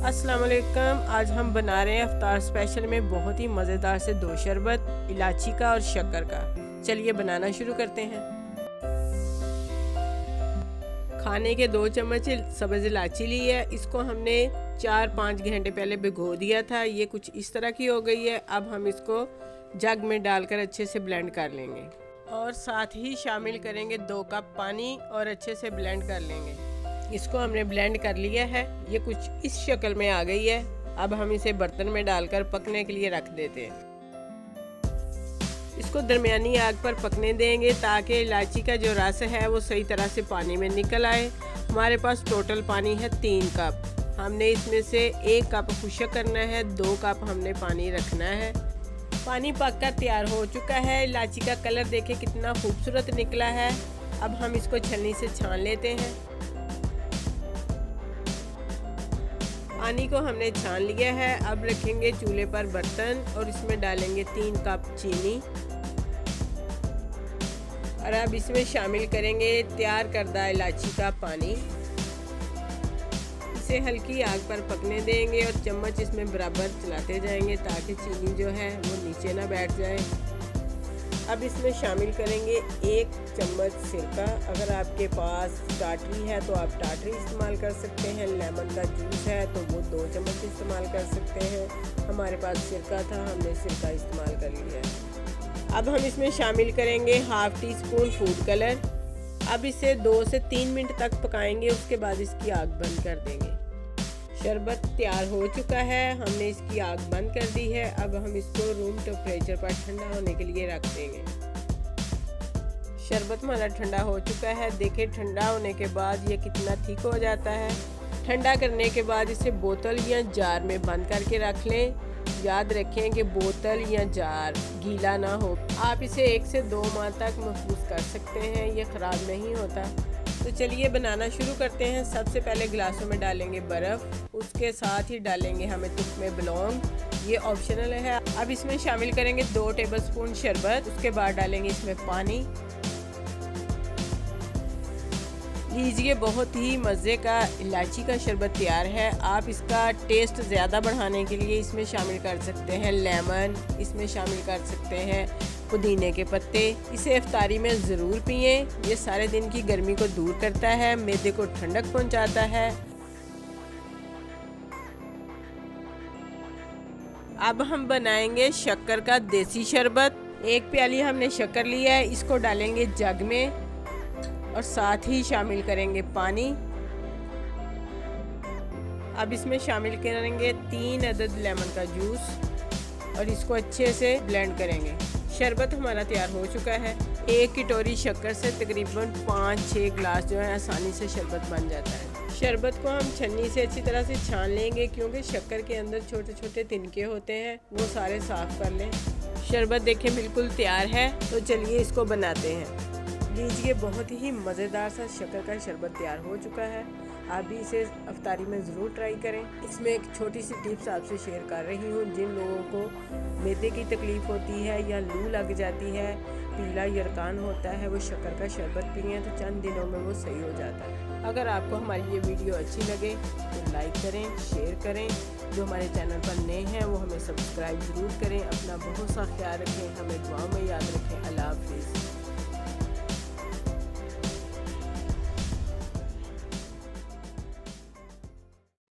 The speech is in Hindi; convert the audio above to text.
अस्सलाम वालेकुम। आज हम बना रहे हैं इफ्तार स्पेशल में बहुत ही मज़ेदार से दो शरबत, इलायची का और शक्कर का। चलिए बनाना शुरू करते हैं। खाने के 2 चम्मच सब्ज़ इलायची ली है। इसको हमने 4-5 घंटे पहले भिगो दिया था। ये कुछ इस तरह की हो गई है। अब हम इसको जग में डालकर अच्छे से ब्लेंड कर लेंगे और साथ ही शामिल करेंगे 2 कप पानी और अच्छे से ब्लेंड कर लेंगे। इसको हमने ब्लेंड कर लिया है। ये कुछ इस शक्ल में आ गई है। अब हम इसे बर्तन में डालकर पकने के लिए रख देते हैं। इसको दरमियानी आग पर पकने देंगे ताकि इलायची का जो रस है वो सही तरह से पानी में निकल आए। हमारे पास टोटल पानी है 3 कप। हमने इसमें से 1 कप खुश्क करना है, 2 कप हमने पानी रखना है। पानी पककर तैयार हो चुका है। इलायची का कलर देखिए कितना खूबसूरत निकला है। अब हम इसको छलनी से छान लेते हैं। पानी को हमने छान लिया है। अब रखेंगे चूल्हे पर बर्तन और इसमें डालेंगे 3 कप चीनी और अब इसमें शामिल करेंगे तैयार करदा इलायची का पानी। इसे हल्की आग पर पकने देंगे और चम्मच इसमें बराबर चलाते जाएंगे ताकि चीनी जो है वो नीचे ना बैठ जाए। अब इसमें शामिल करेंगे 1 चम्मच सिरका। अगर आपके पास टाटरी है तो आप टाटरी इस्तेमाल कर सकते हैं। लेमन का जूस है तो वो 2 चम्मच इस्तेमाल कर सकते हैं। हमारे पास सिरका था, हमने सिरका इस्तेमाल कर लिया है। अब हम इसमें शामिल करेंगे ½ टी स्पून फूड कलर। अब इसे 2 से 3 मिनट तक पकाएंगे। उसके बाद इसकी आग बंद कर देंगे। शरबत तैयार हो चुका है। हमने इसकी आग बंद कर दी है। अब हम इसको रूम टेम्परेचर पर ठंडा होने के लिए रख देंगे। शरबत हमारा ठंडा हो चुका है। देखिए ठंडा होने के बाद ये कितना थिक हो जाता है। ठंडा करने के बाद इसे बोतल या जार में बंद करके रख लें। याद रखें कि बोतल या जार गीला ना हो। आप इसे 1 से 2 माह तक महफूज कर सकते हैं, ये ख़राब नहीं होता। तो चलिए बनाना शुरू करते हैं। सबसे पहले गिलासों में डालेंगे बर्फ़, उसके साथ ही डालेंगे हमें तुक में बिलोंग, ये ऑप्शनल है। अब इसमें शामिल करेंगे 2 टेबलस्पून शरबत। उसके बाद डालेंगे इसमें पानी। लीजिए बहुत ही मज़े का इलायची का शरबत तैयार है। आप इसका टेस्ट ज़्यादा बढ़ाने के लिए इसमें शामिल कर सकते हैं लेमन, इसमें शामिल कर सकते हैं पुदीने के पत्ते। इसे इफ्तारी में ज़रूर पिएं। ये सारे दिन की गर्मी को दूर करता है, मैदे को ठंडक पहुंचाता है। अब हम बनाएंगे शक्कर का देसी शरबत। 1 प्याली हमने शक्कर लिया है। इसको डालेंगे जग में और साथ ही शामिल करेंगे पानी। अब इसमें शामिल करेंगे 3 अदद लेमन का जूस और इसको अच्छे से ब्लेंड करेंगे। शरबत हमारा तैयार हो चुका है। 1 कटोरी शक्कर से तकरीबन 5-6 गिलास जो है आसानी से शरबत बन जाता है। शरबत को हम छन्नी से अच्छी तरह से छान लेंगे क्योंकि शक्कर के अंदर छोटे छोटे तिनके होते हैं, वो सारे साफ कर लें। शरबत देखें बिल्कुल तैयार है। तो चलिए इसको बनाते हैं। लीजिए बहुत ही मज़ेदार सा शक्कर का शरबत तैयार हो चुका है। आप भी इसे अफ्तारी में ज़रूर ट्राई करें। इसमें एक छोटी सी टिप्स आपसे शेयर कर रही हूँ। जिन लोगों को मैदे की तकलीफ़ होती है या लू लग जाती है, पीला यरकान होता है, वो शक्कर का शरबत पिएं तो चंद दिनों में वो सही हो जाता है। अगर आपको हमारी ये वीडियो अच्छी लगे तो लाइक करें, शेयर करें। जो हमारे चैनल पर नए हैं वो हमें सब्सक्राइब ज़रूर करें। अपना बहुत सा ख्याल रखें, हमें दुआ में याद रखें।